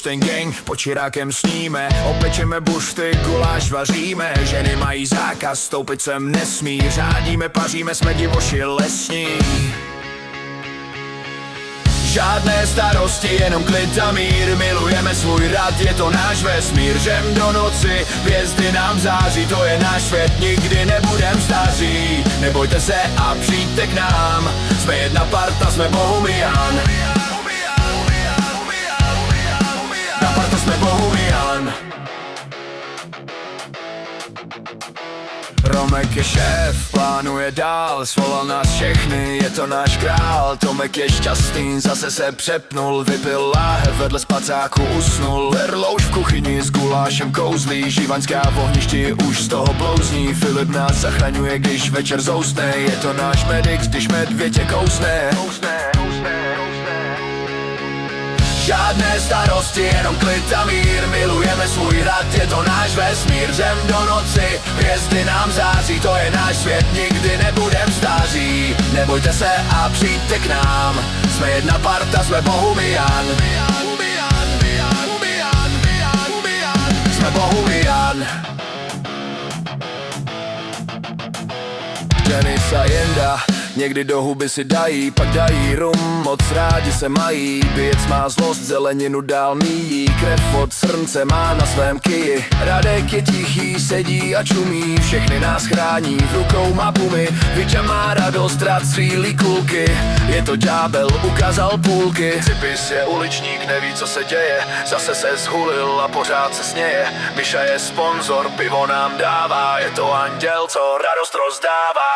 ten gang, pod Čirákem sníme. Opečeme bušty, guláš vaříme. Ženy mají zákaz, stoupit sem nesmí. Řádíme, paříme, jsme divoši lesní. Žádné starosti, jenom klid a mír. Milujeme svůj rad, je to náš vesmír. Žem do noci, hvězdy nám září. To je náš svět, nikdy nebudem staří. Nebojte se a přijďte k nám. Jsme jedna parta, jsme Bohumian. Na parta jsme Bohumian. Romek je šéf, plánuje dál, svolal nás všechny, je to náš král. Tomek je šťastný, zase se přepnul, vypil láhev, vedle spacáku usnul. Verlouš v kuchyni s gulášem kouzlí, Živaňská v ohništi už z toho blouzní. Filip nás zachraňuje, když večer zousne, je to náš medic, když medvěd tě kousne. Žádné starosti, jenom klid a mír. Milujeme svůj hrad, je to náš vesmír. Zem do noci, hvězdy nám září. To je náš svět, nikdy nebudem stáří. Nebojte se a přijďte k nám. Jsme jedna parta, jsme Bohumian. Jsme Bohumian. Denis a Jenda někdy do huby si dají, pak dají rum, moc rádi se mají. Bijec má zlost, zeleninu dál míjí, krev od srnce má na svém kyji. Radek je tichý, sedí a čumí, všechny nás chrání, v rukou má pumy. Viča má radost, rád střílí kulky, je to ďábel, ukázal půlky. Cipis je uličník, neví co se děje, zase se zhulil a pořád se směje. Miša je sponzor, pivo nám dává, je to anděl, co radost rozdává.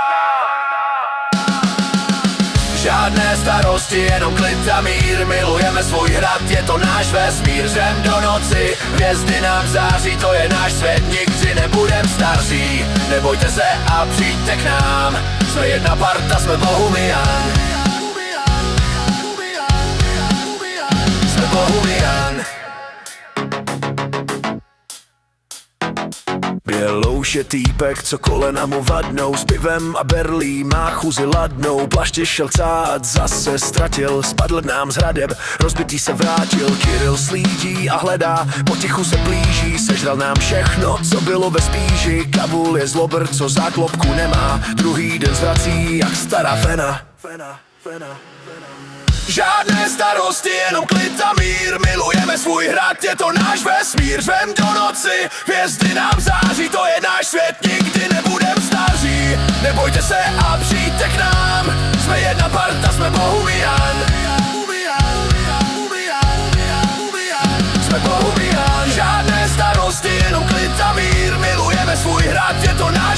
Žádné starosti, jenom klid a mír. Milujeme svůj hrad, je to náš vesmír. Zem do noci, hvězdy nám září. To je náš svět, nikdy nebudem staří. Nebojte se a přijďte k nám. Jsme jedna parta, jsme Bohumian. Jsme Bohumian. Bělouš je týpek, co kolena mu vadnou. S pivem a berlí má chuzi ladnou. Plaště šel cát, zase ztratil. Spadl k nám z hradeb, rozbitý se vrátil. Kiril slídí a hledá, potichu se blíží. Sežral nám všechno, co bylo ve spíži. Kabul je zlobr, co záklopku nemá. Druhý den zvrací, jak stará fena. Žádné starosti, jenom klid a mír. Milujeme svůj hrad, je to náš vesmír. Řvem do noci, hvězdy nám září. To je náš svět, nikdy nebudem staří. Nebojte se a přijďte k nám. Jsme jedna parta, jsme Bohumian. Jsme Bohumian. Žádné starosti, jenom klid a mír. Milujeme svůj hrad, je to náš